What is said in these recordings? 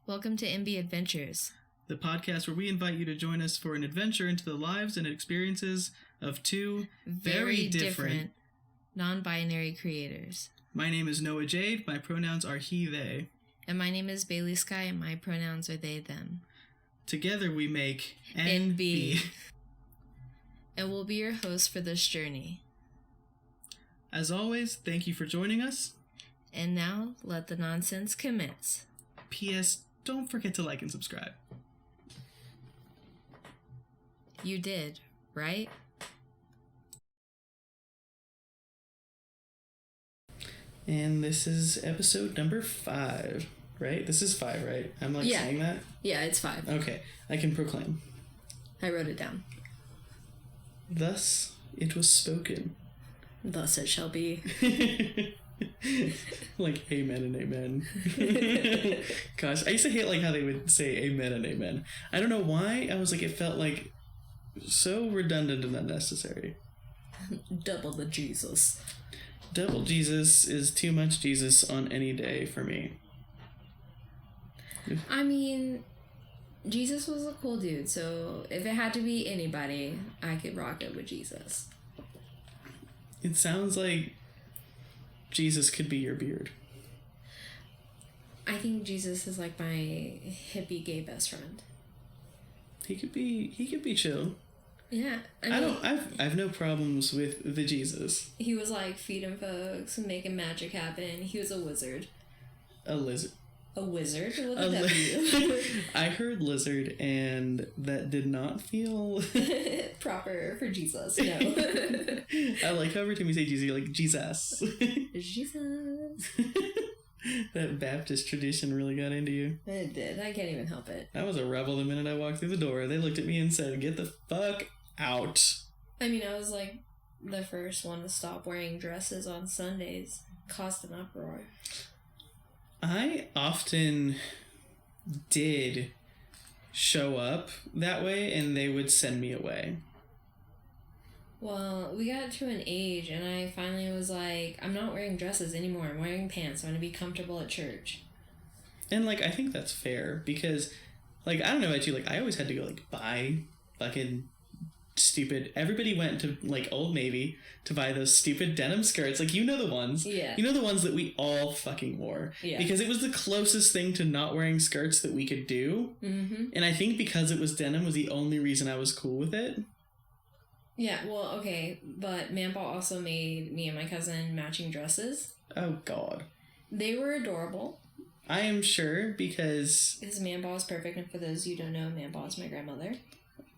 Welcome to Enby Adventures, the podcast where we invite you to join us for an adventure into the lives and experiences of two very different non-binary creators. My name is Noah Jade. My pronouns are he, they. And my name is Bailee Sky, and my pronouns are they, them. Together we make Enby. And we'll be your hosts for this journey. As always, thank you for joining us. And now, let the nonsense commence. P.S. Don't forget to like and subscribe. You did, right? And this is episode number 5, right? This is 5, right? I'm saying that? Yeah, it's 5. Okay, I can proclaim. I wrote it down. Thus it was spoken. Thus it shall be. Like amen and amen. Gosh, I used to hate how they would say amen and amen. I don't know why. I was it felt so redundant and unnecessary. Double the Jesus. Double Jesus is too much Jesus on any day for me. I mean, Jesus was a cool dude, so if it had to be anybody, I could rock it with Jesus. It sounds like Jesus could be your beard. I think Jesus is like my hippie gay best friend. He could be chill. Yeah. I've no problems with the Jesus. He was feeding folks and making magic happen. He was a wizard. A lizard. A wizard with a W. I heard lizard and that did not feel proper for Jesus. No. I like how every time you say Jesus, you're like Jesus. Jesus. That Baptist tradition really got into you. It did. I can't even help it. I was a rebel the minute I walked through the door. They looked at me and said, "Get the fuck out." I mean, I was the first one to stop wearing dresses on Sundays. Caused an uproar. I often did show up that way and they would send me away. Well, we got to an age and I finally was I'm not wearing dresses anymore. I'm wearing pants. I'm going to be comfortable at church. And I think that's fair because I don't know about you, I always had to go buy fucking stupid. Everybody went to Old Navy to buy those stupid denim skirts. You know the ones. Yeah. You know the ones that we all fucking wore. Yeah. Because it was the closest thing to not wearing skirts that we could do. Mm-hmm. And I think because it was denim was the only reason I was cool with it. Yeah, well, okay, but Manball also made me and my cousin matching dresses. Oh, God. They were adorable. I am sure because Manball is perfect, and for those you don't know, Manball is my grandmother.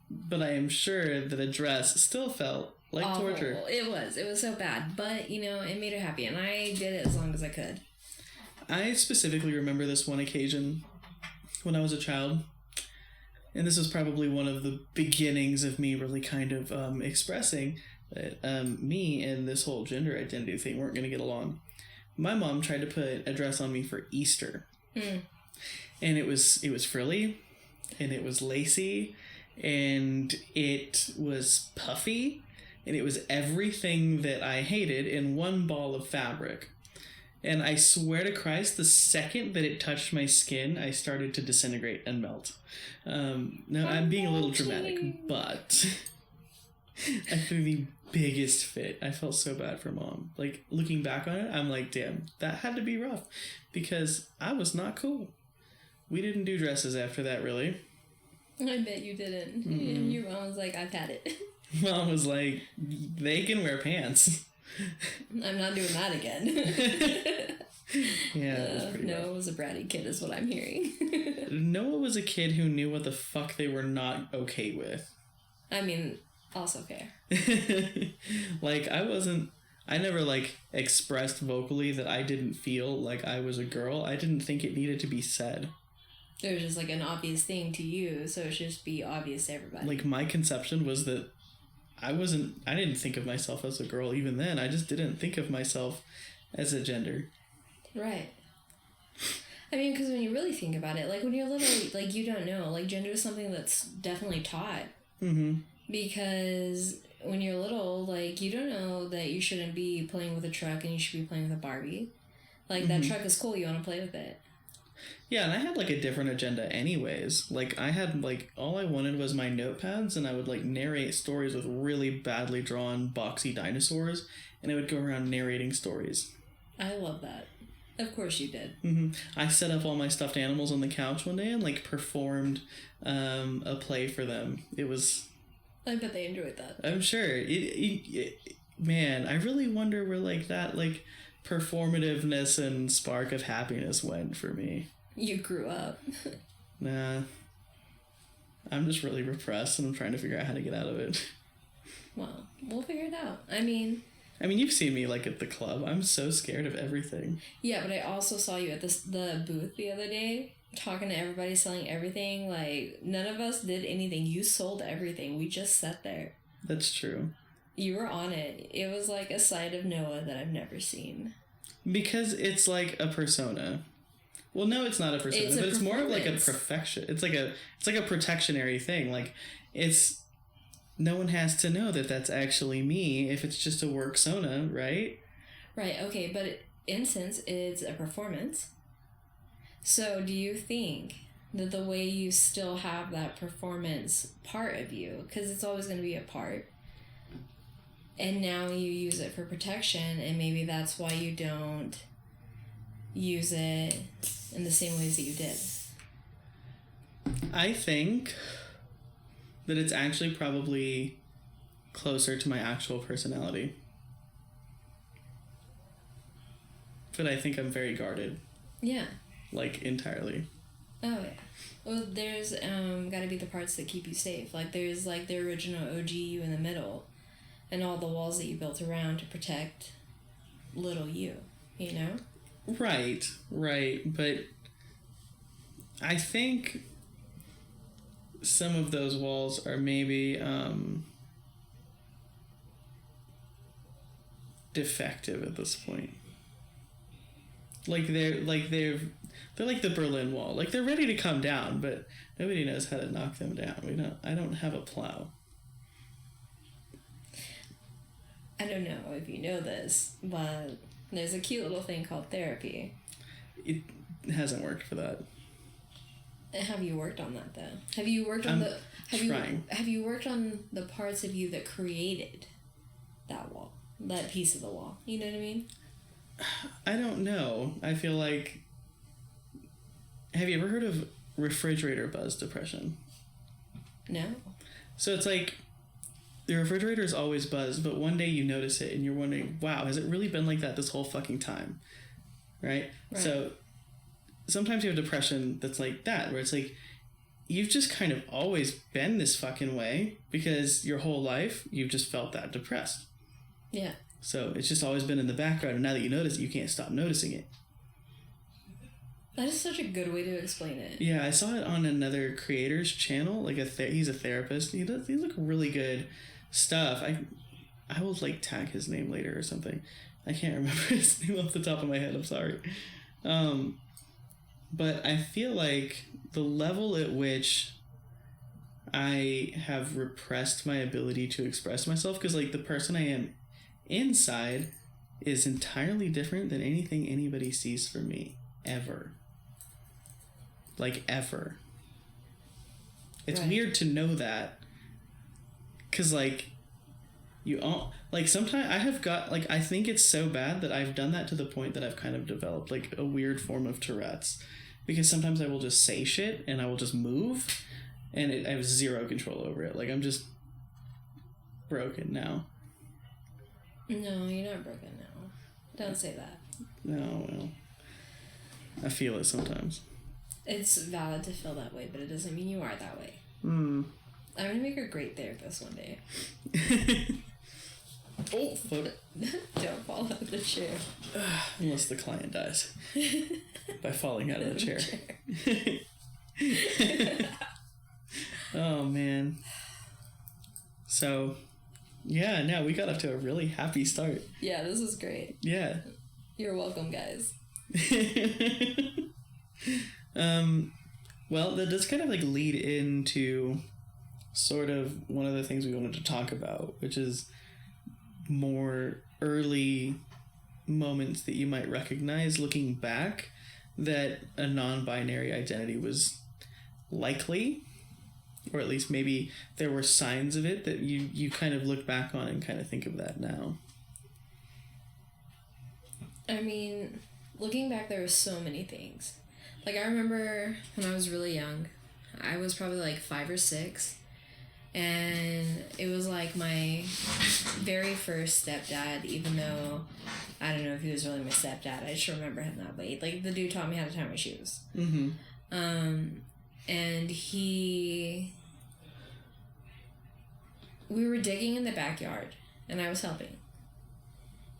But I am sure that a dress still felt like awful. Torture. It was so bad, but, it made her happy, and I did it as long as I could. I specifically remember this one occasion when I was a child, and this was probably one of the beginnings of me really kind of expressing that me and this whole gender identity thing weren't going to get along. My mom tried to put a dress on me for Easter, and it was frilly, and it was lacy, and it was puffy, and it was everything that I hated in one ball of fabric. And I swear to Christ, the second that it touched my skin, I started to disintegrate and melt. Now, I'm being a little dramatic, but I threw the biggest fit. I felt so bad for Mom. Looking back on it, I'm damn, that had to be rough, because I was not cool. We didn't do dresses after that, really. I bet you didn't. Mm-hmm. Your mom was I've had it. Mom was they can wear pants. I'm not doing that again. Yeah, it was pretty rough. Noah was a bratty kid is what I'm hearing. Noah was a kid who knew what the fuck they were not okay with. I mean, also fair. I never expressed vocally that I didn't feel like I was a girl. I didn't think it needed to be said. It was just an obvious thing to you, so it should just be obvious to everybody. My conception was that I didn't think of myself as a girl even then. I just didn't think of myself as a gender. Right. I mean, because when you really think about it, when you're little, you don't know. Gender is something that's definitely taught. Mm-hmm. Because when you're little, you don't know that you shouldn't be playing with a truck and you should be playing with a Barbie. That truck is cool, you want to play with it. Yeah, and I had like a different agenda anyways. Like I had like all I wanted was my notepads, and I would like narrate stories with really badly drawn boxy dinosaurs, and I would go around narrating stories. I love that. Of course you did. I set up all my stuffed animals on the couch one day and like performed a play for them. It was... I bet they enjoyed that. I'm sure. Man, I really wonder where like that like performativeness and spark of happiness went for me. You grew up. Nah. I'm just really repressed and I'm trying to figure out how to get out of it. Well, we'll figure it out. I mean, you've seen me like at the club. I'm so scared of everything. Yeah, but I also saw you at the booth the other day, talking to everybody, selling everything. Like, none of us did anything. You sold everything. We just sat there. That's true. You were on it. It was like a side of Noah that I've never seen. Because it's like a persona. Well, no, it's not a persona, but it's more of like a perfection. It's like a protectionary thing. Like, it's... No one has to know that that's actually me if it's just a work sona, right? Right, okay, but instance is a performance. So do you think that the way you still have that performance part of you, because it's always going to be a part, and now you use it for protection, and maybe that's why you don't use it in the same ways that you did? I think that it's actually probably closer to my actual personality. But I think I'm very guarded. Yeah. Like, entirely. Oh, yeah. Well, there's gotta be the parts that keep you safe. Like, there's, like, the original OG you in the middle, and all the walls that you built around to protect little you, you know? Right. But I think some of those walls are maybe defective at this point. They're like the Berlin Wall. Like, they're ready to come down, but nobody knows how to knock them down. I don't have a plow. I don't know if you know this, but there's a cute little thing called therapy. It hasn't worked for that. Have you worked on that though? Have you worked on Have you worked on the parts of you that created that wall, that piece of the wall? You know what I mean? I don't know. I feel like... Have you ever heard of refrigerator buzz depression? No. So it's like the refrigerator is always buzzed, but one day you notice it and you're wondering, wow, has it really been like that this whole fucking time? Right? So sometimes you have depression that's like that, where it's like, you've just kind of always been this fucking way because your whole life you've just felt that depressed. Yeah. So it's just always been in the background, and now that you notice it, you can't stop noticing it. That is such a good way to explain it. Yeah, I saw it on another creator's channel. Like he's a therapist. He look really good stuff. I will like tag his name later or something. I can't remember his name off the top of my head. I'm sorry. But I feel like the level at which I have repressed my ability to express myself, because like the person I am inside is entirely different than anything anybody sees from me ever. Like, ever. It's weird to know that, because like you all like sometimes I have got like, I think it's so bad that I've done that to the point that I've kind of developed like a weird form of Tourette's, because sometimes I will just say shit and I will just move and I have zero control over it. Like, I'm just broken now. No, you're not broken now. Don't say that. No, well, I feel it sometimes. It's valid to feel that way, but it doesn't mean you are that way. I'm gonna make a great therapist one day. Oh, fuck. Don't fall out of the chair. Unless the client dies by falling out of the chair. Oh, man. So, yeah, no, we got off to a really happy start. Yeah, this was great. Yeah. You're welcome, guys. Well, that does kind of like lead into sort of one of the things we wanted to talk about, which is more early moments that you might recognize looking back that a non-binary identity was likely, or at least maybe there were signs of it that you kind of look back on and kind of think of that now? I mean, looking back, there were so many things. Like, I remember when I was really young, I was probably like 5 or 6, and it was like my very first stepdad, even though I don't know if he was really my stepdad. I just remember him that way. Like, the dude taught me how to tie my shoes. Mm-hmm. And we were digging in the backyard, and I was helping.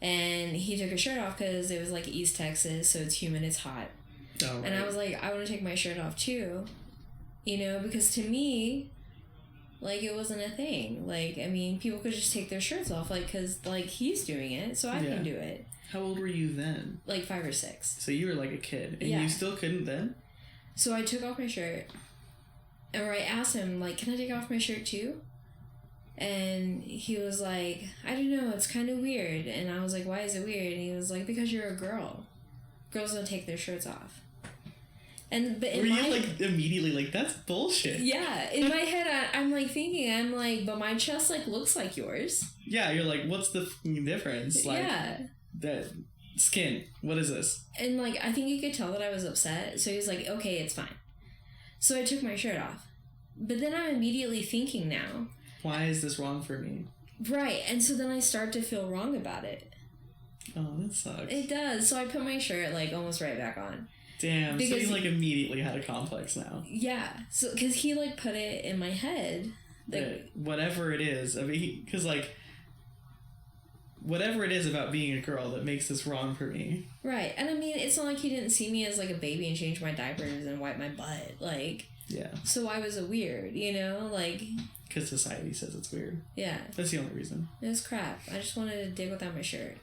And he took his shirt off because it was like East Texas, so it's humid, it's hot. Oh, right. And I was like, I want to take my shirt off too, you know, because to me, like, it wasn't a thing. Like, I mean, people could just take their shirts off, like, because, like, he's doing it, so I can do it. How old were you then? Like 5 or 6. So you were like a kid, and you still couldn't then? So I took off my shirt, or I asked him, like, can I take off my shirt too? And he was like, I don't know, it's kind of weird. And I was like, why is it weird? And he was like, because you're a girl. Girls don't take their shirts off. But in you like immediately like, that's bullshit? Yeah, in my head, I'm like thinking, but my chest like looks like yours. Yeah, you're like, what's the difference? Like, yeah. That skin, what is this? And like, I think he could tell that I was upset. So he was like, okay, it's fine. So I took my shirt off. But then I'm immediately thinking now, why is this wrong for me? Right, and so then I start to feel wrong about it. Oh, that sucks. It does. So I put my shirt, like, almost right back on. Damn, because so you, like, immediately had a complex now. Yeah, so, because he, like, put it in my head. Like, whatever it is, I mean, because, like, whatever it is about being a girl that makes this wrong for me. Right, and I mean, it's not like he didn't see me as, like, a baby and change my diapers and wipe my butt, like... Yeah. So I was a weird, you know, like... Because society says it's weird. Yeah. That's the only reason. It was crap. I just wanted to dig without my shirt.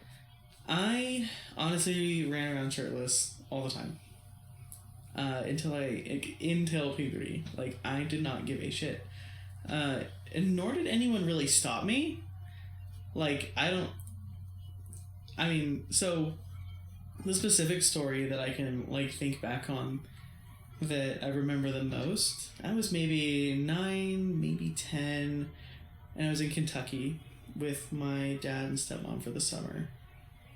I honestly ran around shirtless all the time. Until puberty. Like, I did not give a shit. And nor did anyone really stop me. Like, so the specific story that I can, like, think back on that I remember the most, I was maybe 9, maybe 10, and I was in Kentucky with my dad and stepmom for the summer.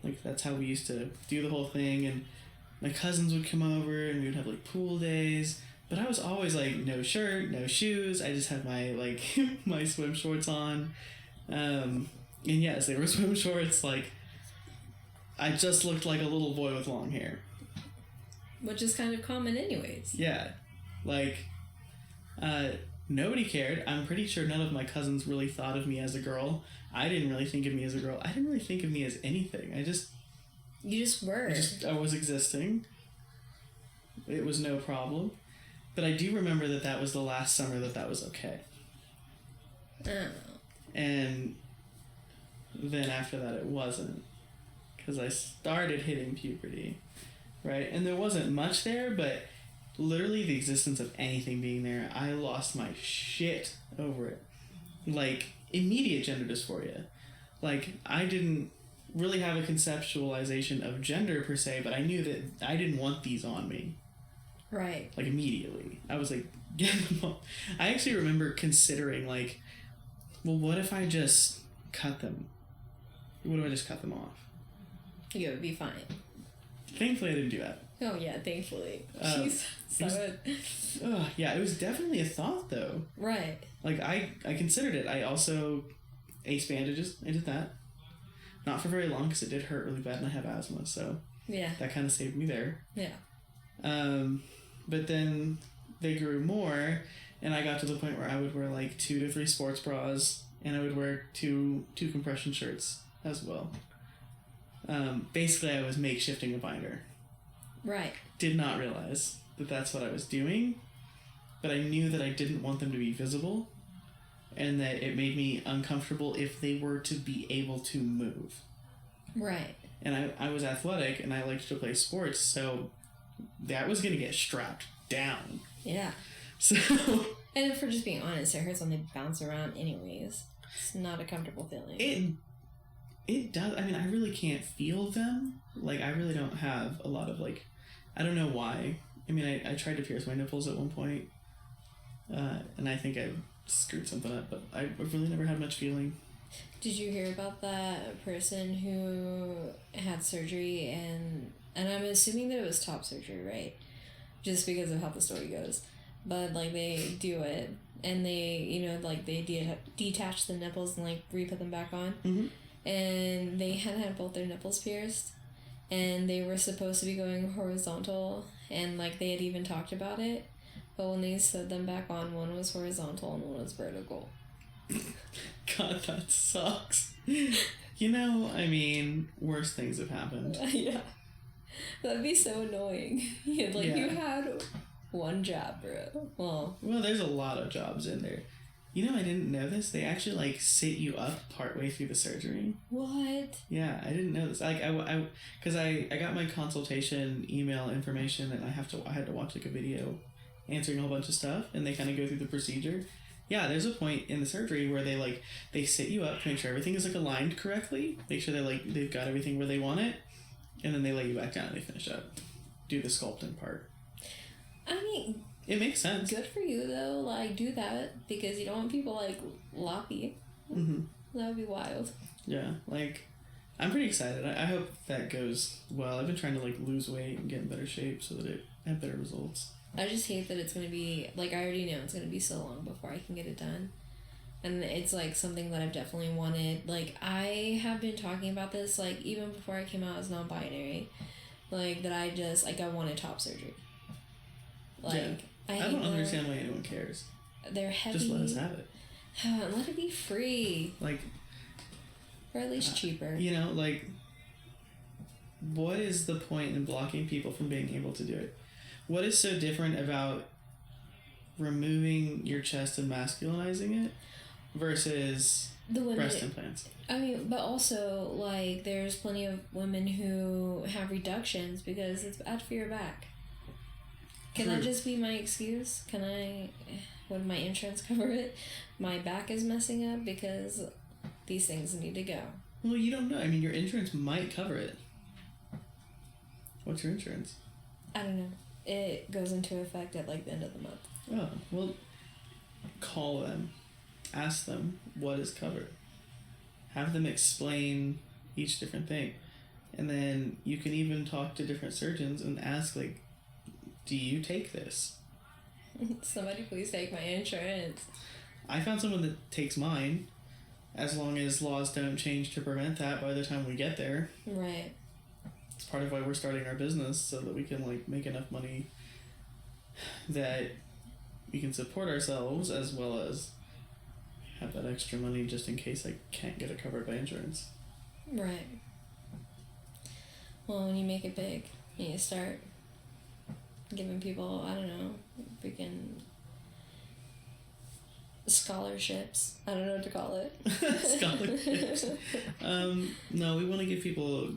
Like, that's how we used to do the whole thing, and my cousins would come over, and we would have, like, pool days, but I was always, like, no shirt, no shoes, I just had my, like, my swim shorts on, and yes, they were swim shorts, like, I just looked like a little boy with long hair. Which is kind of common anyways. Yeah. Like, nobody cared. I'm pretty sure none of my cousins really thought of me as a girl. I didn't really think of me as a girl. I didn't really think of me as anything. You just were. I was existing. It was no problem. But I do remember that was the last summer that was okay. Oh. And then after that it wasn't. Because I started hitting puberty. Right? And there wasn't much there, but literally the existence of anything being there, I lost my shit over it. Like, immediate gender dysphoria. Like, I didn't really have a conceptualization of gender per se, but I knew that I didn't want these on me. Right. Like, immediately. I was like, get them off. I actually remember considering, like, well, what if I just cut them? What if I just cut them off? You would be fine. Thankfully, I didn't do that. Oh, yeah, thankfully. Jeez. Yeah, it was definitely a thought, though. Right. Like, I considered it. I also ace bandages. I did that. Not for very long, because it did hurt really bad, and I have asthma, so... Yeah. That kind of saved me there. Yeah. But then they grew more, and I got to the point where I would wear, like, 2 to 3 sports bras, and I would wear two compression shirts as well. Basically, I was makeshifting a binder. Right. Did not realize that that's what I was doing, but I knew that I didn't want them to be visible, and that it made me uncomfortable if they were to be able to move. Right. And I was athletic, and I liked to play sports, so that was going to get strapped down. Yeah. So... And if we're just being honest, it hurts when they bounce around anyways. It's not a comfortable feeling. It does. I mean, I really can't feel them. Like, I really don't have a lot of, like, I don't know why. I mean, I tried to pierce my nipples at one point, and I think I screwed something up, but I've really never had much feeling. Did you hear about that person who had surgery and I'm assuming that it was top surgery, right? Just because of how the story goes. But, like, they do it, and they, you know, like, they detach the nipples and, like, re-put them back on. Mm-hmm. And they had both their nipples pierced, and they were supposed to be going horizontal, and, like, they had even talked about it, but when they sewed them back on, one was horizontal and one was vertical. God, that sucks. You know, I mean, worse things have happened. Yeah. That'd be so annoying. You had one job, bro. Well, there's a lot of jobs in there. You know, I didn't know this. They actually, like, sit you up partway through the surgery. What? Yeah, I didn't know this. Like, because I got my consultation email information, and I had to watch, like, a video answering a whole bunch of stuff, and they kind of go through the procedure. Yeah, there's a point in the surgery where they sit you up to make sure everything is, like, aligned correctly, make sure they've got everything where they want it, and then they lay you back down and they finish up, do the sculpting part. I mean, it makes sense. Good for you, though. Like, do that, because you don't want people, like, loppy. Mm-hmm. That would be wild. Yeah, like, I'm pretty excited. I hope that goes well. I've been trying to, like, lose weight and get in better shape so that I have better results. I just hate that it's going to be, like, I already know it's going to be so long before I can get it done. And it's, like, something that I've definitely wanted. Like, I have been talking about this, like, even before I came out as non-binary. Like, that I wanted top surgery. Like, yeah. I don't understand why anyone cares. They're heavy. Just let us have it. Let it be free. Like, or at least cheaper. You know, like, what is the point in blocking people from being able to do it? What is so different about removing your chest and masculinizing it versus breast implants? I mean, but also, like, there's plenty of women who have reductions because it's bad for your back. Can that just be my excuse? Would my insurance cover it? My back is messing up because these things need to go. Well, you don't know. I mean, your insurance might cover it. What's your insurance? I don't know. It goes into effect at, like, the end of the month. Oh, well, call them. Ask them what is covered. Have them explain each different thing. And then you can even talk to different surgeons and ask, like, do you take this? Somebody please take my insurance. I found someone that takes mine, as long as laws don't change to prevent that by the time we get there. Right. It's part of why we're starting our business, so that we can, like, make enough money that we can support ourselves, as well as have that extra money just in case I can't get it covered by insurance. Right. Well, when you make it big, you start giving people, I don't know, freaking scholarships. I don't know what to call it. Scholarships. No, we want to give people,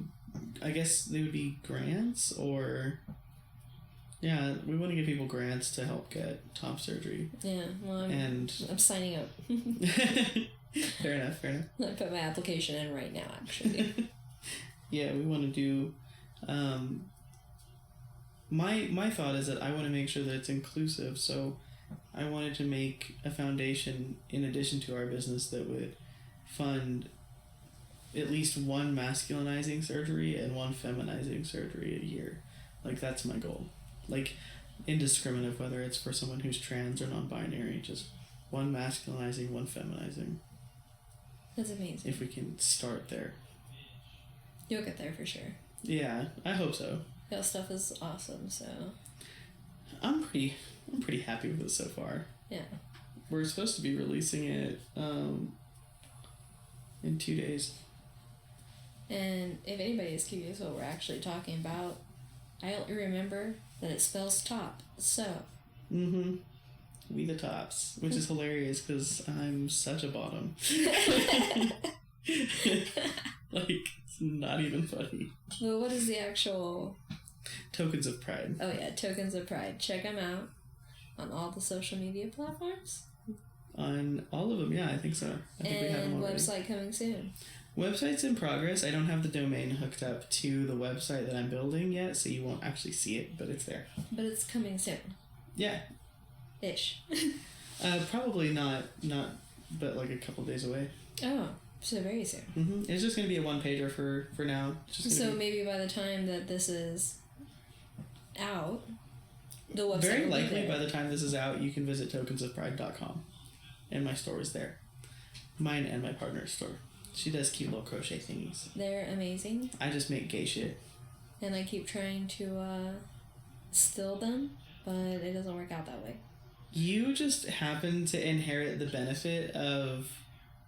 I guess they would be grants, or yeah, we want to give people grants to help get top surgery. Yeah, well, I'm signing up. Fair enough. I put my application in right now, actually. Yeah, we want to do. My thought is that I want to make sure that it's inclusive, so I wanted to make a foundation in addition to our business that would fund at least one masculinizing surgery and one feminizing surgery a year. Like, that's my goal. Like, indiscriminate of whether it's for someone who's trans or non-binary, just one masculinizing, one feminizing. That's amazing. If we can start there. You'll get there for sure. Yeah, I hope so. Y'all stuff is awesome, so I'm pretty happy with it so far. Yeah. We're supposed to be releasing it in 2 days. And if anybody is curious what we're actually talking about, I remember that it spells top, so. Mm-hmm. We the tops, which is hilarious because I'm such a bottom. Like, it's not even funny. Well, what is the actual... Tokens of Pride. Oh yeah, Tokens of Pride. Check them out on all the social media platforms. On all of them, yeah, I think so. I think we have them already. And website coming soon. Website's in progress. I don't have the domain hooked up to the website that I'm building yet, so you won't actually see it, but it's there. But it's coming soon. Yeah. Ish. Probably not, but like a couple days away. Oh, so very soon. Mm-hmm. It's just going to be a one-pager for now. So maybe by the time that this is out, the website very likely by the time this is out, you can visit tokensofpride.com. And my store is there. Mine and my partner's store. She does cute little crochet thingies. They're amazing. I just make gay shit. And I keep trying to steal them, but it doesn't work out that way. You just happen to inherit the benefit of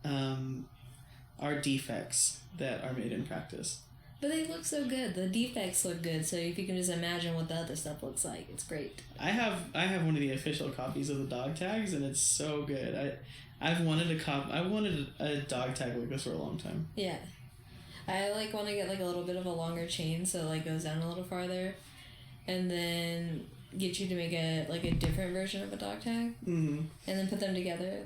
our defects that are made in practice. But they look so good. The defects look good, so if you can just imagine what the other stuff looks like, it's great. I have one of the official copies of the dog tags, and it's so good. I wanted a dog tag like this for a long time. Yeah. I want to get a little bit of a longer chain so it goes down a little farther, and then get you to make a different version of a dog tag. Mm-hmm. And then put them together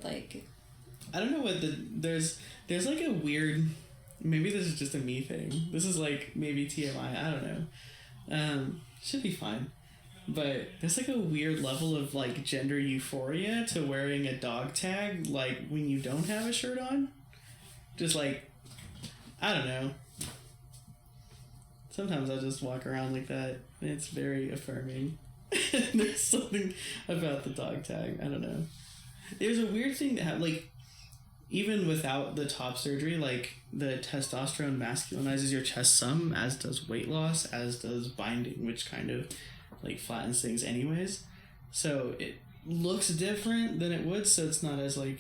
I don't know what there's a weird, maybe this is just a me thing. This is maybe TMI, I don't know. Should be fine. But there's a weird level of gender euphoria to wearing a dog tag when you don't have a shirt on. Just I don't know. Sometimes I'll just walk around like that. It's very affirming. There's something about the dog tag. I don't know. There's a weird thing to have even without the top surgery, the testosterone masculinizes your chest some, as does weight loss, as does binding, which kind of flattens things anyways. So it looks different than it would, so it's not as they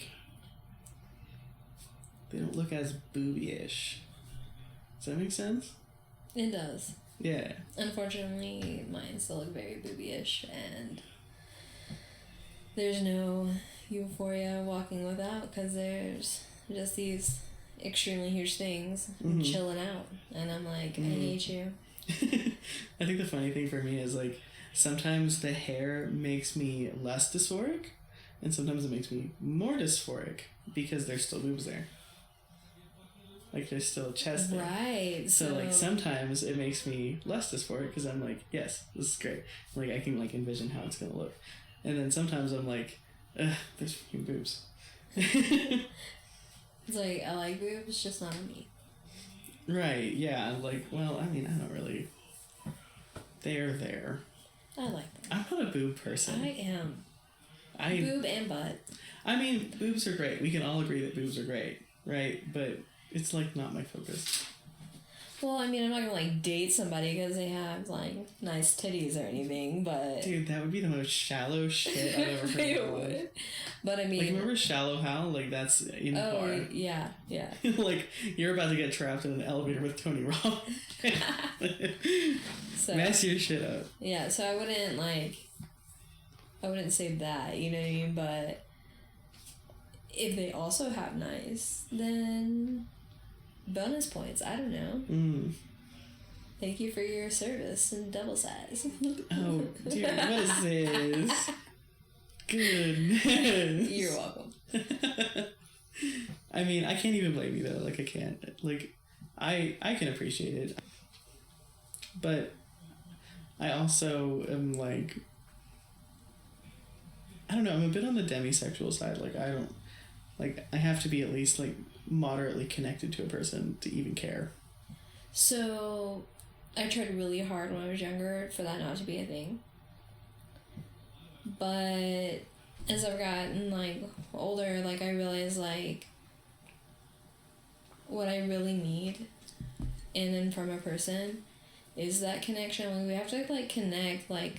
don't look as boobyish. Does that make sense? It does. Yeah. Unfortunately, mine still look very boobyish, and there's no euphoria walking without, because there's just these extremely huge things chilling out, and I'm I hate you. I think the funny thing for me is sometimes the hair makes me less dysphoric, and sometimes it makes me more dysphoric because there's still boobs there. There's still a chest there. Right. So sometimes it makes me less dysphoric because I'm yes, this is great. I can envision how it's gonna look, and then sometimes I'm ugh, there's fucking boobs. It's I like boobs, just not on me. Right, yeah, well, I mean, I don't really... They're there. I like them. I'm not a boob person. I am. Boob and butt. I mean, boobs are great. We can all agree that boobs are great, right? But it's, not my focus. Well, I mean, I'm not gonna date somebody because they have nice titties or anything, but dude, that would be the most shallow shit I've ever heard. It would. But I mean, remember Shallow Hal? That's in the car. Oh yeah. You're about to get trapped in an elevator with Tony Robbins. So, mess your shit up. Yeah, so I wouldn't say that, you know what I mean? But if they also have nice, then bonus points. I don't know. Thank you for your service and double size. Oh, dude, what is this? Goodness. You're welcome. I mean, I can't even blame you though. I can't. I can appreciate it. But I also am I don't know, I'm a bit on the demisexual side. I don't, I have to be at least moderately connected to a person to even care. So I tried really hard when I was younger for that not to be a thing. But as I've gotten older, I realize what I really need in and from a person is that connection. We have to connect on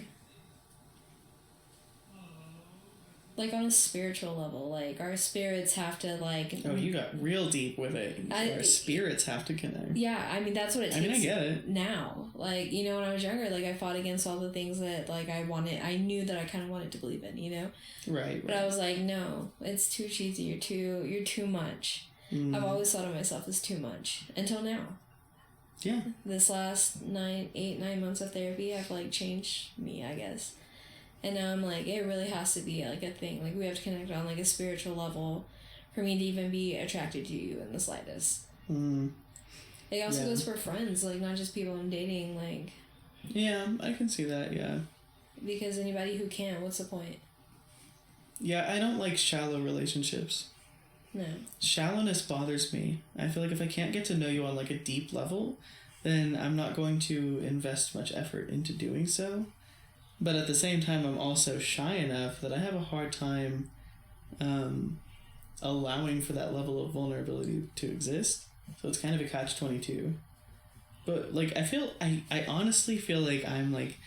a spiritual level. Our spirits have to oh, you got real deep with it. Our spirits have to connect. Yeah, I mean that's what it takes. I mean, I get it now. When I was younger, I fought against all the things that I knew that I kind of wanted to believe in, Right. But I was no, it's too cheesy. You're too much. I've always thought of myself as too much until now. Yeah. This last 9 months of therapy, I've changed me, I guess. And now I'm it really has to be a thing. We have to connect on a spiritual level for me to even be attracted to you in the slightest. It also goes for friends, like, not just people I'm dating, like... Yeah, I can see that, yeah. Because anybody who can't, what's the point? Yeah, I don't like shallow relationships. No. Shallowness bothers me. I feel like if I can't get to know you on, like, a deep level, then I'm not going to invest much effort into doing so. But at the same time, I'm also shy enough that I have a hard time allowing for that level of vulnerability to exist. So it's kind of a catch-22. But, like, I honestly feel like I'm, like,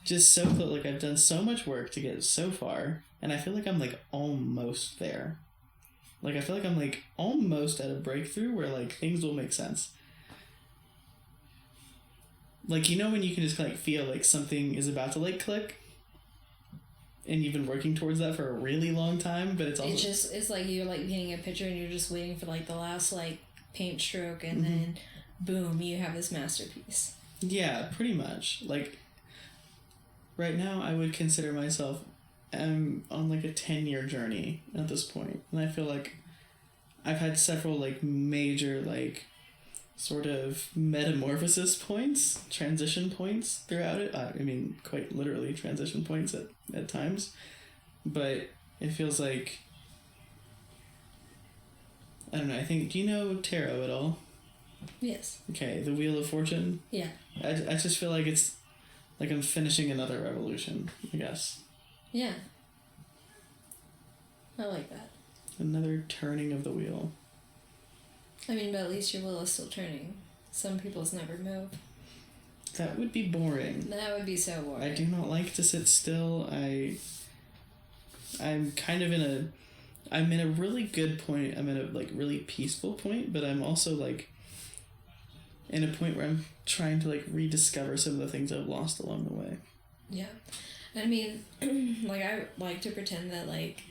just so close. Like, I've done so much work to get so far, and I feel like I'm, like, almost there. Like, I feel like I'm, like, almost at a breakthrough where, like, things will make sense. Like, you know when you can just, like, feel like something is about to, like, click? And you've been working towards that for a really long time, but it's also... It's like you're, like, painting a picture and you're just waiting for, like, the last, like, paint stroke, and then, boom, you have this masterpiece. Yeah, pretty much. Like, right now, I would consider myself on, like, a 10-year journey at this point. And I feel like I've had several, like, major, like, sort of metamorphosis points, transition points throughout it. I mean, quite literally transition points at times. But it feels like... I don't know, I think... Do you know tarot at all? Yes. Okay, the Wheel of Fortune? Yeah. I just feel like it's... Like I'm finishing another revolution, I guess. Yeah. I like that. Another turning of the wheel. I mean, but at least your wheel is still turning. Some people's never move. That would be boring. That would be so boring. I do not like to sit still. I'm kind of I'm in a really good point. I'm in a, like, really peaceful point, but I'm also, like, in a point where I'm trying to, like, rediscover some of the things I've lost along the way. Yeah. I mean, like, I like to pretend that, like,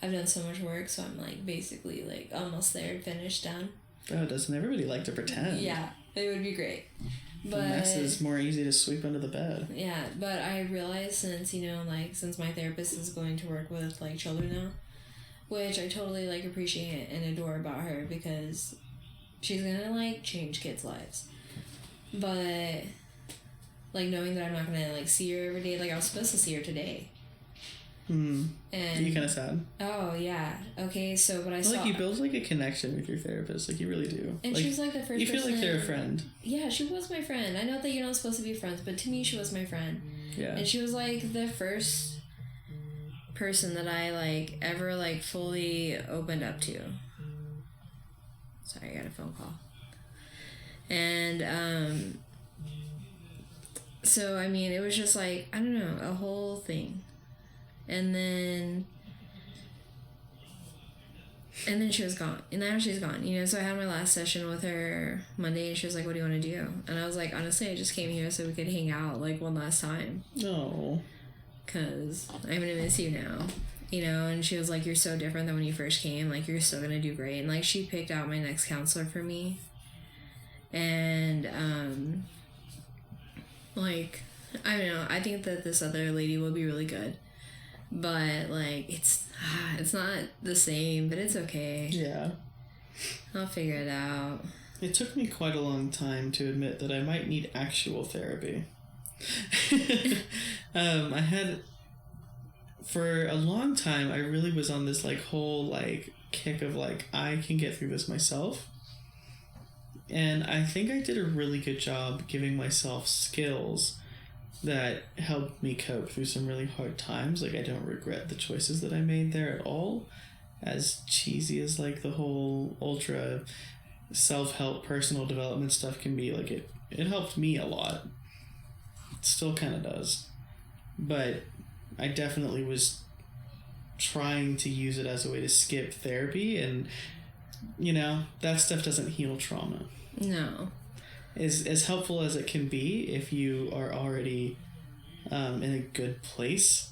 I've done so much work, so I'm, like, basically, like, almost there, finished, done. Oh, doesn't everybody like to pretend? Yeah, it would be great. But the mess is more easy to sweep under the bed. Yeah, but I realized since my therapist is going to work with, like, children now, which I totally, like, appreciate and adore about her, because she's gonna, like, change kids' lives. But, like, knowing that I'm not gonna, like, see her every day, like, I was supposed to see her today. And are you kind of sad? Oh, yeah. Okay, so, but I saw... Like, you build, like, a connection with your therapist. Like, you really do. And like, she's, like, the first person... You feel like they're a friend. Yeah, she was my friend. I know that you're not supposed to be friends, but to me, she was my friend. Yeah. And she was, like, the first person that I, like, ever, like, fully opened up to. Sorry, I got a phone call. And, so, I mean, it was just, like, I don't know, a whole thing. And then she was gone. And now she's gone, so I had my last session with her Monday, and she was like, what do you want to do? And I was like, honestly, I just came here so we could hang out, like, one last time. No. Because I'm going to miss you now. And she was like, you're so different than when you first came. Like, you're still going to do great. And, like, she picked out my next counselor for me. And, like, I don't know. I think that this other lady will be really good. But, like, it's not the same, but it's okay. Yeah. I'll figure it out. It took me quite a long time to admit that I might need actual therapy. I had... For a long time, I really was on this, like, whole, like, kick of, like, I can get through this myself. And I think I did a really good job giving myself skills that helped me cope through some really hard times. Like, I don't regret the choices that I made there at all. As cheesy as, like, the whole ultra self-help personal development stuff can be, like, it helped me a lot. It still kind of does. But I definitely was trying to use it as a way to skip therapy, and, that stuff doesn't heal trauma. No. As helpful as it can be if you are already in a good place,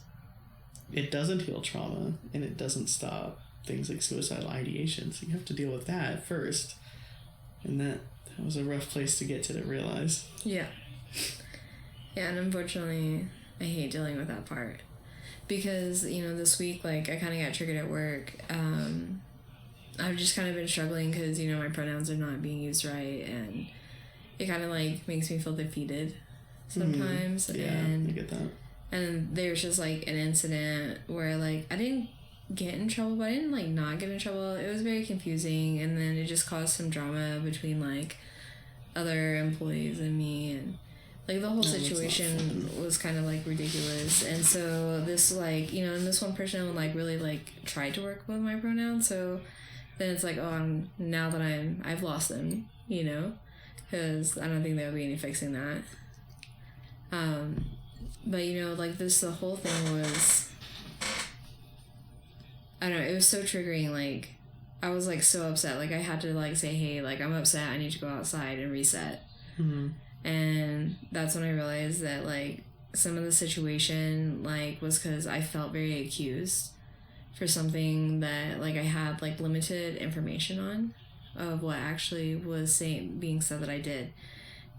it doesn't heal trauma, and it doesn't stop things like suicidal ideation. So you have to deal with that first, and that was a rough place to get to realize. Yeah. Yeah, and unfortunately, I hate dealing with that part, because this week, like, I kind of got triggered at work. I've just kind of been struggling because, you know, my pronouns are not being used right, and it kind of, like, makes me feel defeated sometimes. Yeah, and I get that. And there's just, like, an incident where, like, I didn't get in trouble, but I didn't, like, not get in trouble. It was very confusing, and then it just caused some drama between, like, other employees and me, and, like, the whole situation was kind of, like, ridiculous. And so this, like, you know, and this one person, like, really, like, tried to work with my pronouns, so then it's like, oh, now that I've lost them, you know, because I don't think there'll be any fixing that. But, you know, like, the whole thing was, I don't know, it was so triggering. Like, I was, like, so upset. Like, I had to, like, say, hey, like, I'm upset, I need to go outside and reset. Mm-hmm. And that's when I realized that, like, some of the situation, like, was because I felt very accused for something that, like, I had, like, limited information on of what actually was being said that I did,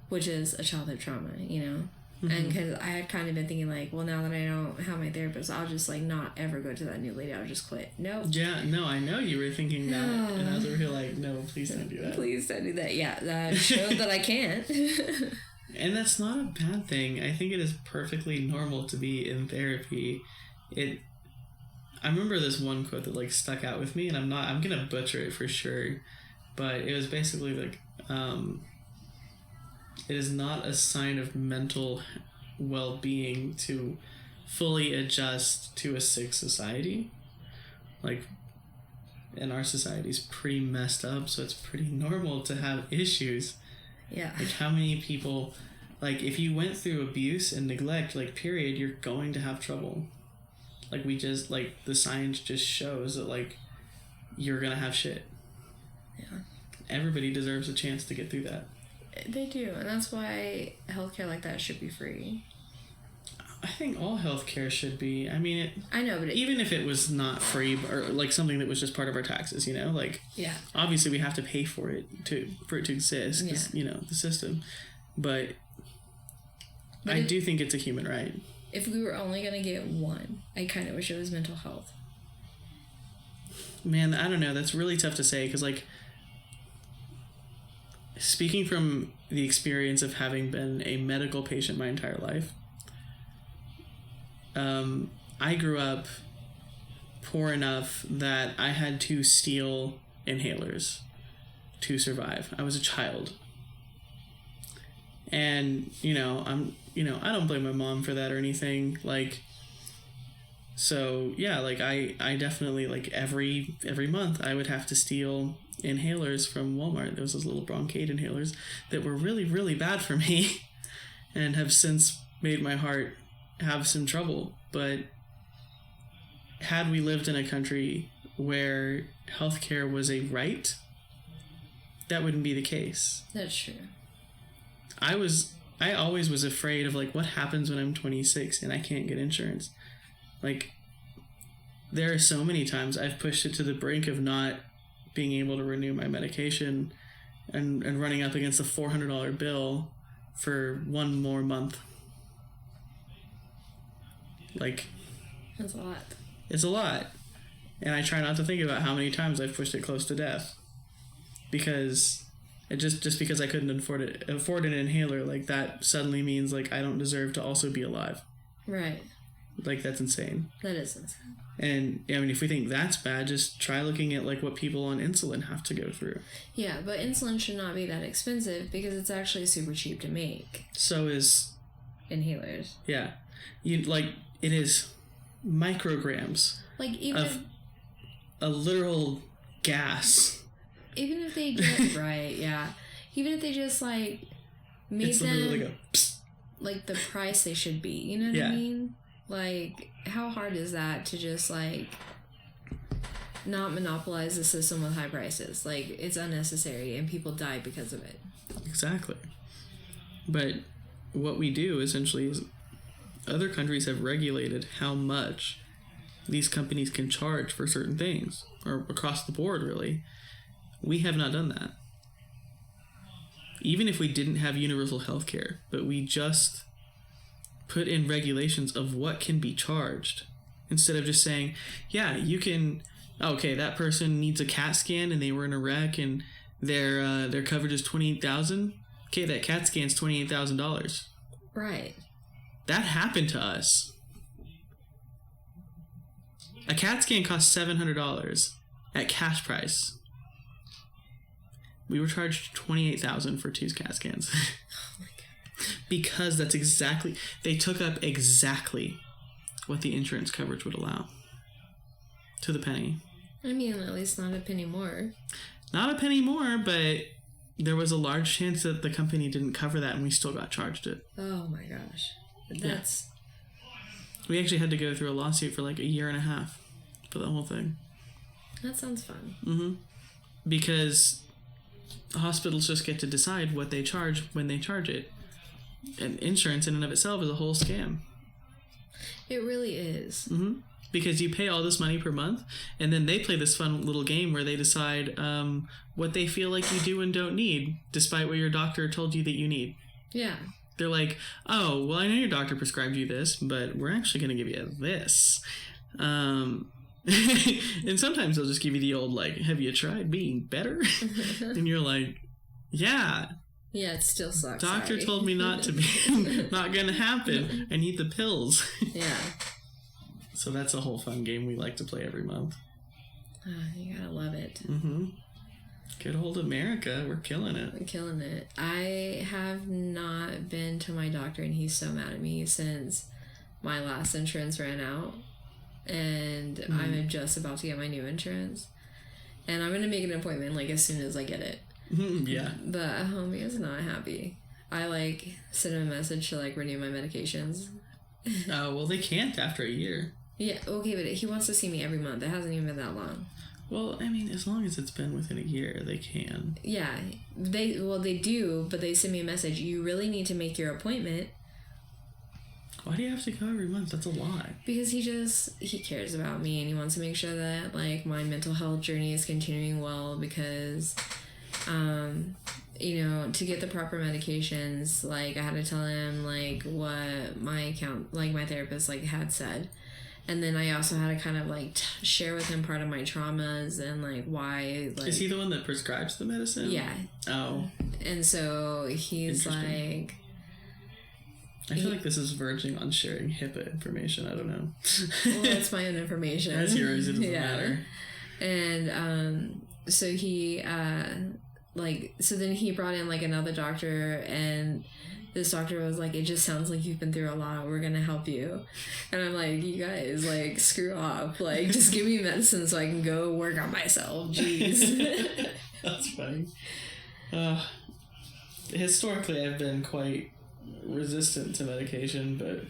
which is a childhood trauma, you know? Mm-hmm. And because I had kind of been thinking, like, well, now that I don't have my therapist, I'll just, like, not ever go to that new lady. I'll just quit. Nope. Yeah, no, I know you were thinking that. And I was over here like, no, please don't do that. Please don't do that. Yeah, that showed that I can't. And that's not a bad thing. I think it is perfectly normal to be in therapy. I remember this one quote that, like, stuck out with me, and I'm going to butcher it for sure. But it was basically, like, it is not a sign of mental well-being to fully adjust to a sick society. Like, and our society's pretty messed up, so it's pretty normal to have issues. Yeah. Like, how many people, like, if you went through abuse and neglect, like, period, you're going to have trouble. Like, the science just shows that, like, you're gonna have shit. Yeah. Everybody deserves a chance to get through that. They do, and that's why healthcare like that should be free. I think all healthcare should be. I mean, I know, but even if it was not free, or, like, something that was just part of our taxes, you know, like, yeah, obviously we have to pay for it to exist, yeah. You know, the system. But I do think it's a human right. If we were only gonna get one, I kind of wish it was mental health. Man, I don't know. That's really tough to say, because, like, speaking from the experience of having been a medical patient my entire life, I grew up poor enough that I had to steal inhalers to survive. I was a child. And, I don't blame my mom for that or anything. Like, so yeah, like, I definitely, like, every month I would have to steal inhalers from Walmart. There was those little bronchite inhalers that were really, really bad for me and have since made my heart have some trouble. But had we lived in a country where healthcare was a right, that wouldn't be the case. That's true. I always was afraid of, like, what happens when I'm 26 and I can't get insurance. Like, there are so many times I've pushed it to the brink of not being able to renew my medication and running up against a $400 bill for one more month. Like, that's a lot. It's a lot. And I try not to think about how many times I've pushed it close to death. Because it just because I couldn't afford an inhaler, like, that suddenly means, like, I don't deserve to also be alive. Right. Like, that's insane. That is insane. And, I mean, if we think that's bad, just try looking at, like, what people on insulin have to go through. Yeah, but insulin should not be that expensive because it's actually super cheap to make. So is inhalers. Yeah. It is micrograms. Like, even of a literal gas. Even if they just right, yeah. Even if they just, like, made them like the price they should be, you know what I mean? Like, how hard is that to just, like, not monopolize the system with high prices? Like, it's unnecessary and people die because of it. Exactly. But what we do essentially is other countries have regulated how much these companies can charge for certain things, or across the board, really. We have not done that. Even if we didn't have universal health care, but we just put in regulations of what can be charged, instead of just saying, yeah, you can okay, that person needs a CAT scan and they were in a wreck and their coverage is $28,000. Okay, that CAT scan's $28,000. Right. That happened to us. A CAT scan costs $700 at cash price. We were charged $28,000 for 2 CAT scans. Oh my God. Because they took up exactly what the insurance coverage would allow. To the penny. I mean, at least not a penny more. Not a penny more, but there was a large chance that the company didn't cover that and we still got charged it. Oh my gosh. That's... We actually had to go through a lawsuit for like a year and a half for the whole thing. That sounds fun. Mm-hmm. Because hospitals just get to decide what they charge when they charge it. And insurance in and of itself is a whole scam. It really is. Mm-hmm. Because you pay all this money per month, and then they play this fun little game where they decide what they feel like you do and don't need, despite what your doctor told you that you need. Yeah. They're like, oh, well, I know your doctor prescribed you this, but we're actually going to give you this. And sometimes they'll just give you the old, like, have you tried being better? And you're like, yeah. Yeah, it still sucks. Doctor told me not to be, not going to happen. I need the pills. Yeah. So that's a whole fun game we like to play every month. You gotta love it. Mm-hmm. Good old America. We're killing it. We're killing it. I have not been to my doctor, and he's so mad at me since my last insurance ran out. And I'm just about to get my new insurance. And I'm going to make an appointment, like, as soon as I get it. Yeah. But homie is not happy. I, like, sent him a message to, like, renew my medications. Oh, well, they can't after a year. Yeah, okay, but he wants to see me every month. It hasn't even been that long. Well, I mean, as long as it's been within a year, they can. Yeah, they do, but they send me a message. You really need to make your appointment. Why do you have to go every month? That's a lot. Because he cares about me, and he wants to make sure that, like, my mental health journey is continuing well, because, you know, to get the proper medications, like, I had to tell him, like, what my therapist, like, had said. And then I also had to kind of, like, share with him part of my traumas and, like, why, like... Is he the one that prescribes the medicine? Yeah. Oh. And so he's, like... I feel like this is verging on sharing HIPAA information. I don't know. Well, it's my own information. That's yours. It doesn't matter. And, so he, so then he brought in, like, another doctor, and... This doctor was like, it just sounds like you've been through a lot. We're going to help you. And I'm like, you guys, like, screw off. Like, just give me medicine so I can go work on myself. Jeez. That's funny. Historically, I've been quite resistant to medication, but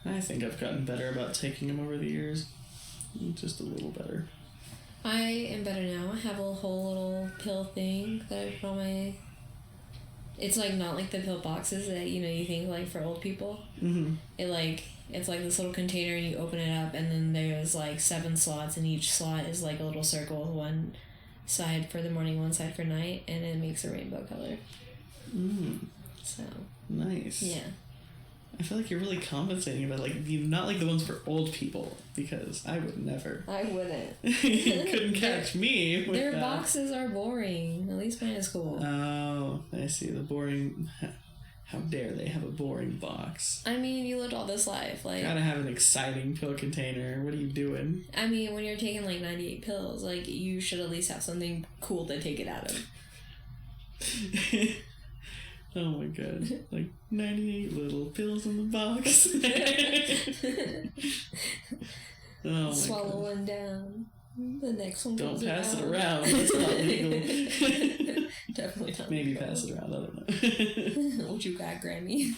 I think I've gotten better about taking them over the years. Just a little better. I am better now. I have a whole little pill thing that I put on my... It's, like, not like the pill boxes that, you know, you think, like, for old people. Mm-hmm. It's like this little container, and you open it up, and then there's, like, 7 slots, and each slot is, like, a little circle, one side for the morning, one side for night, and it makes a rainbow color. So. Nice. Yeah. I feel like you're really compensating about, like, not like the ones for old people, because I would never. I wouldn't. You couldn't catch me with Their that. boxes are boring. At least mine is cool. Oh, I see. The boring... How dare they have a boring box? I mean, you lived all this life. Like, gotta have an exciting pill container. What are you doing? I mean, when you're taking, like, 98 pills, like, you should at least have something cool to take it out of. Oh my god. Like 98 little pills in the box. Oh my Swallow god. one down. The next one Don't goes pass it around. around. That's not legal. Definitely not. Maybe pass it around. I don't know. What you got, Grammy?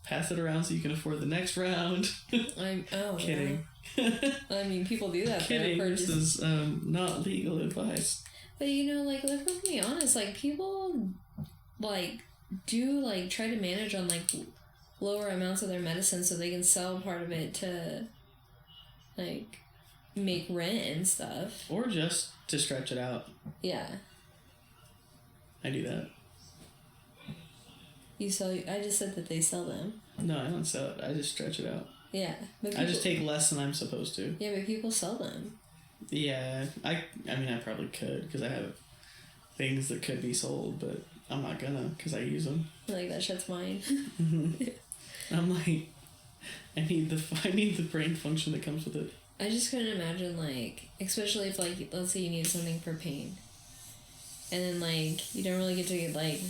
Pass it around so you can afford the next round. Kidding. Yeah. I mean, people do that. Kidding. This is not legal advice. But, you know, like, let's be honest. Like, people... like, do, like, try to manage on, like, lower amounts of their medicine so they can sell part of it to, like, make rent and stuff. Or just to stretch it out. Yeah. I do that. You sell... I just said that they sell them. No, I don't sell it. I just stretch it out. Yeah. But I just take less than I'm supposed to. Yeah, but people sell them. Yeah, I mean, I probably could because I have things that could be sold, but I'm not gonna because I use them. Like, that shit's mine. I'm like, I need the brain function that comes with it. I just couldn't imagine, like, especially if, like, let's say you need something for pain, and then, like, you don't really get to, like,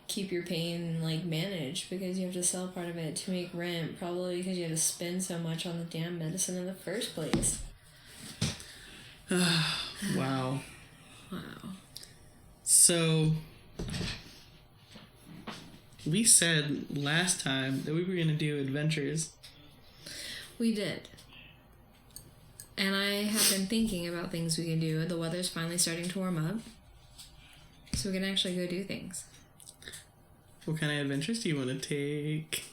keep your pain, like, managed because you have to sell part of it to make rent, probably because you have to spend so much on the damn medicine in the first place. Wow. Wow. So, we said last time that we were going to do adventures. We did. And I have been thinking about things we can do. The weather's finally starting to warm up, so we can actually go do things. What kind of adventures do you want to take?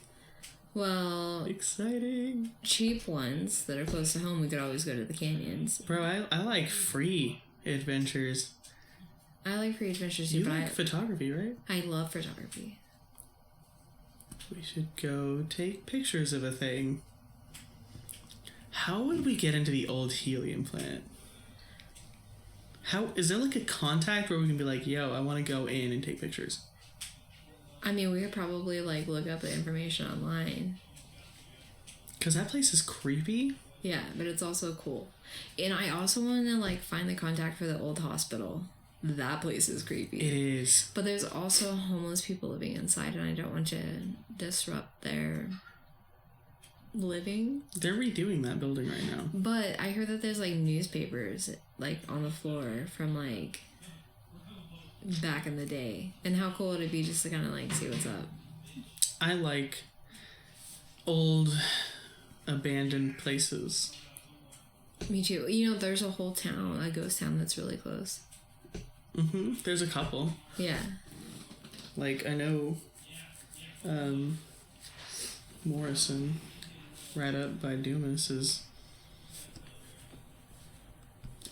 Well, exciting. Cheap ones that are close to home, we could always go to the canyons. Bro, I like free adventures. I like free adventures too. You like photography, right? I love photography. We should go take pictures of a thing. How would we get into the old helium plant? How is there like a contact where we can be like, yo, I want to go in and take pictures? I mean, we could probably, like, look up the information online. Because that place is creepy. Yeah, but it's also cool. And I also want to, like, find the contact for the old hospital. That place is creepy. It is. But there's also homeless people living inside, and I don't want to disrupt their living. They're redoing that building right now. But I heard that there's, like, newspapers, like, on the floor from, like, back in the day. And how cool would it be just to kind of, like, see what's up? I like old abandoned places. Me too. You know, there's a whole town, a ghost town that's really close. Mm-hmm. There's a couple. Yeah. Like, I know Morrison, right up by Dumas, is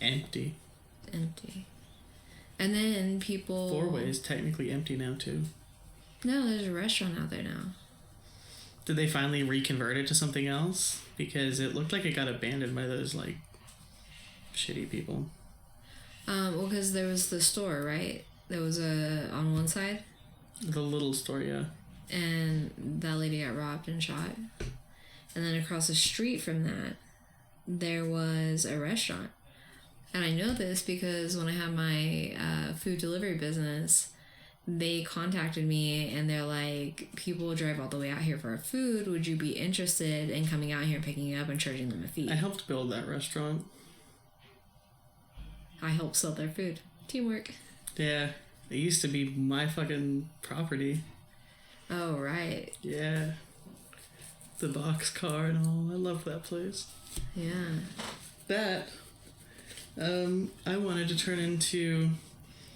empty. Empty. And then people... Four Ways technically empty now, too. No, there's a restaurant out there now. Did they finally reconvert it to something else? Because it looked like it got abandoned by those, like, shitty people. Well, because there was the store, right? There was on one side. The little store, yeah. And that lady got robbed and shot. And then across the street from that, there was a restaurant. And I know this because when I had my food delivery business, they contacted me and they're like, people drive all the way out here for our food. Would you be interested in coming out here and picking it up and charging them a fee? I helped build that restaurant. I helped sell their food. Teamwork. Yeah. It used to be my fucking property. Oh, right. Yeah. The boxcar and all. I love that place. Yeah. That... I wanted to turn into...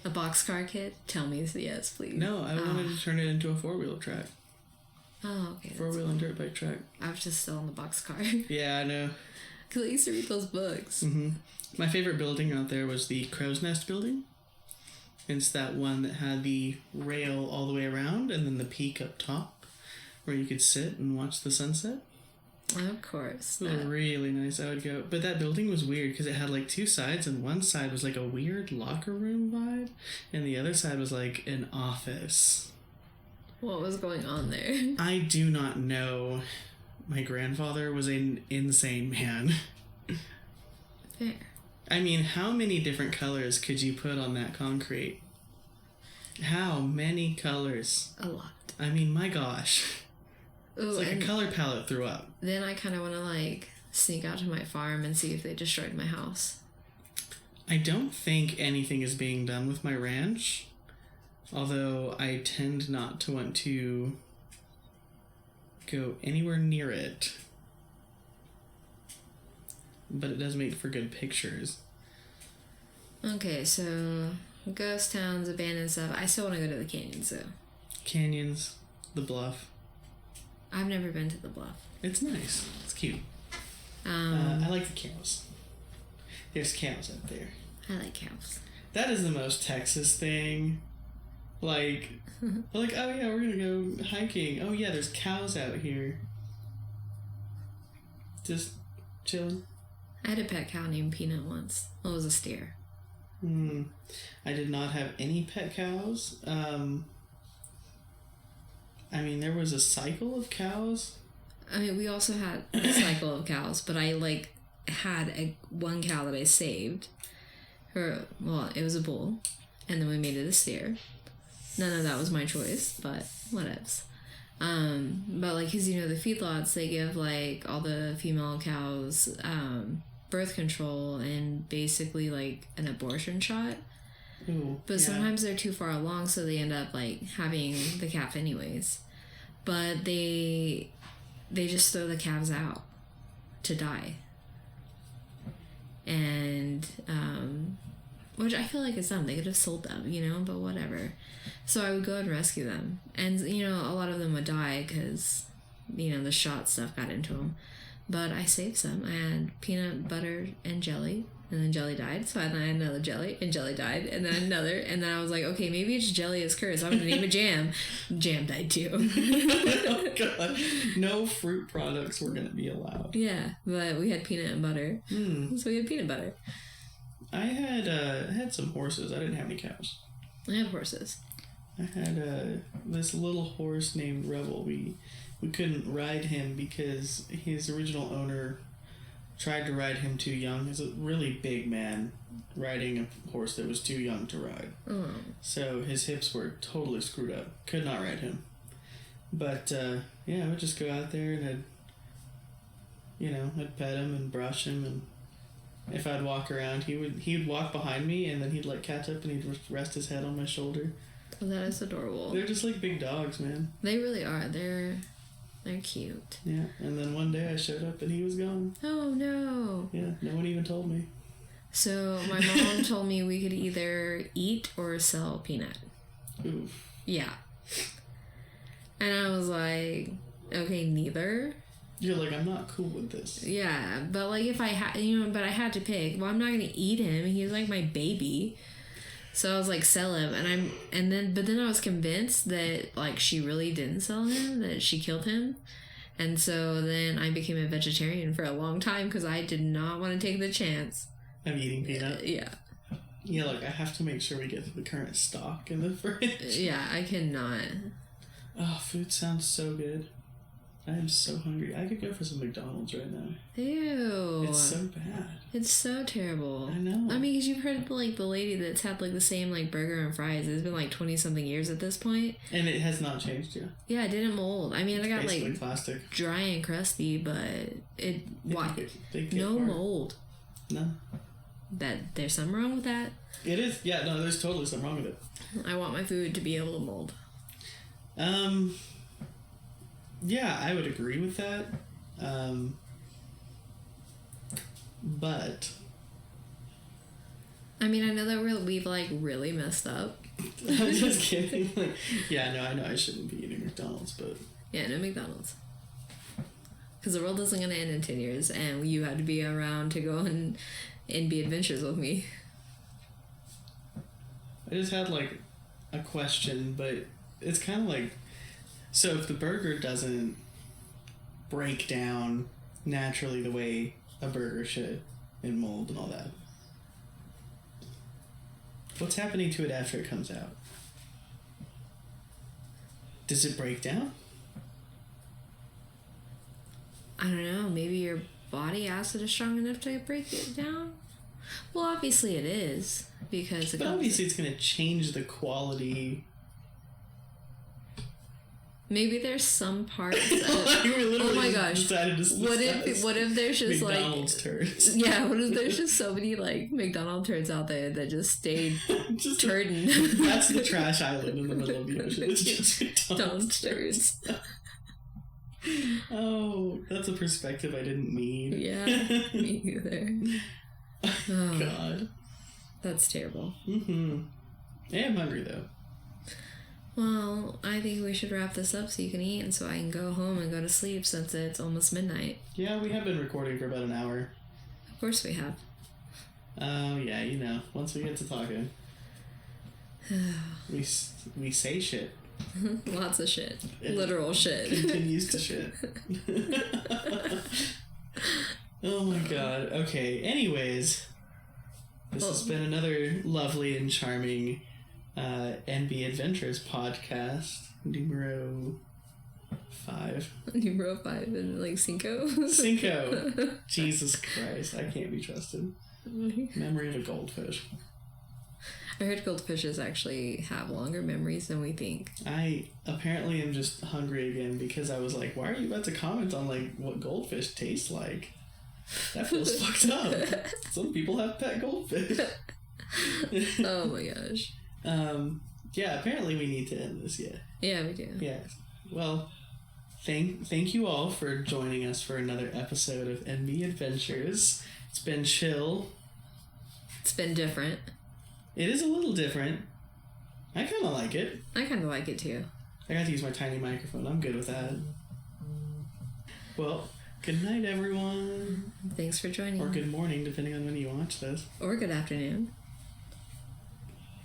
A boxcar kit? Tell me yes, please. No, I wanted to turn it into a four-wheel track. Oh, okay. Four-wheel and dirt bike track. I was just still on the boxcar. Yeah, I know. Because I used to read those books. Mm-hmm. My favorite building out there was the Crow's Nest building. It's that one that had the rail all the way around and then the peak up top where you could sit and watch the sunset. Of course. It was really nice. I would go. But that building was weird because it had like two sides, and one side was like a weird locker room vibe, and the other side was like an office. What was going on there? I do not know. My grandfather was an insane man. Fair. I mean, how many different colors could you put on that concrete? How many colors? A lot. I mean, my gosh. Ooh, it's like a color palette threw up. Then I kind of want to, like, sneak out to my farm and see if they destroyed my house. I don't think anything is being done with my ranch. Although I tend not to want to go anywhere near it. But it does make for good pictures. Okay, so ghost towns, abandoned stuff. I still want to go to the canyons, though. Canyons, the bluff. I've never been to the bluff. It's nice. It's cute. I like the cows. There's cows up there. I like cows. That is the most Texas thing. Like, oh yeah, we're gonna go hiking. Oh yeah, there's cows out here. Just chilling. I had a pet cow named Peanut once. Well, it was a steer. I did not have any pet cows. I mean, there was a cycle of cows. I mean, we also had a cycle of cows, but I, like, had one cow that I saved. It was a bull, and then we made it a steer. None of that was my choice, but whatevs. But, like, because, you know, the feedlots, they give, like, all the female cows, birth control and basically, like, an abortion shot. Ooh, but sometimes they're too far along, so they end up, like, having the calf anyways. But they just throw the calves out to die. And, which I feel like is dumb. They could have sold them, you know, but whatever. So I would go and rescue them. And, you know, a lot of them would die because, you know, the shot stuff got into them. But I saved some. I had peanut butter and jelly, and then jelly died. So I had another jelly, and jelly died, and then another. And then I was like, okay, maybe it's jelly is cursed. I'm going to name it Jam. Jam died too. Oh, God. No fruit products were going to be allowed. Yeah, but we had peanut and butter. So we had peanut butter. I had some horses. I didn't have any cows. I had horses. I had this little horse named Rebel. We couldn't ride him because his original owner tried to ride him too young. He's a really big man riding a horse that was too young to ride. Oh. So his hips were totally screwed up. Could not ride him. But, yeah, I would just go out there and I'd pet him and brush him, and if I'd walk around, he'd walk behind me, and then he'd, like, catch up and he'd rest his head on my shoulder. Oh, that is adorable. They're just like big dogs, man. They really are. They're cute. Yeah, and then one day I showed up and he was gone. Oh, no. Yeah, no one even told me. So my mom told me we could either eat or sell Peanut. Ooh. Yeah. And I was like, okay, neither. You're like, I'm not cool with this. Yeah, but like if I had, but I had to pick. Well, I'm not gonna eat him. He's like my baby. So I was like, sell him, but then I was convinced that like she really didn't sell him, that she killed him, and so then I became a vegetarian for a long time because I did not want to take the chance of eating Peanut. Yeah. Yeah, like I have to make sure we get to the current stock in the fridge. Yeah, I cannot. Oh, food sounds so good. I am so hungry. I could go for some McDonald's right now. Ew. It's so bad. It's so terrible. I know. I mean, because you've heard like the lady that's had like the same like burger and fries. It's been like 20-something years at this point. And it has not changed yet. Yeah, it didn't mold. I mean, I got like plastic. Dry and crusty, but it no hard. Mold. No. That there's something wrong with that. It is. Yeah, no, there's totally something wrong with it. I want my food to be able to mold. Yeah, I would agree with that. But I mean, I know that we've like really messed up. I'm just kidding. Like, yeah, no, I know I shouldn't be eating McDonald's, but yeah, no McDonald's. Because the world isn't going to end in 10 years, and you had to be around to go on Enby Adventures with me. I just had like a question, but it's kind of like, so if the burger doesn't break down naturally the way a burger should in mold and all that, what's happening to it after it comes out? Does it break down? I don't know. Maybe your body acid is strong enough to break it down? Well, obviously it is, because but obviously it's going to change the quality. Maybe there's some parts of, oh my gosh, what if there's just McDonald's like turds? Yeah, what if there's just so many like McDonald's turds out there that just stayed just turding? That's the trash island in the middle of the ocean. It's just McDonald's turds. Oh, that's a perspective I didn't need. Yeah, me either. Oh, God. That's terrible. Mm-hmm. I am hungry, though. Well, I think we should wrap this up so you can eat and so I can go home and go to sleep since it's almost midnight. Yeah, we have been recording for about an hour. Of course we have. Oh, yeah, once we get to talking, we say shit. Lots of shit. Literal shit. Continues to shit. Oh my god. Okay, anyways. This has been another lovely and charming Enby Adventures podcast. Numero 5. Numero 5 and like Cinco? Cinco. Jesus Christ, I can't be trusted. Memory of a goldfish. I heard goldfishes actually have longer memories than we think. I apparently am just hungry again because I was like, why are you about to comment on like what goldfish tastes like? That feels fucked up. Some people have pet goldfish. Oh my gosh. Yeah, apparently we need to end this, yeah. Yeah, we do. Yeah. Well, thank you all for joining us for another episode of Enby Adventures. It's been chill. It's been different. It is a little different. I kind of like it. I kind of like it too. I got to use my tiny microphone. I'm good with that. Well, good night, everyone. Thanks for joining. Or good morning, depending on when you watch this. Or good afternoon.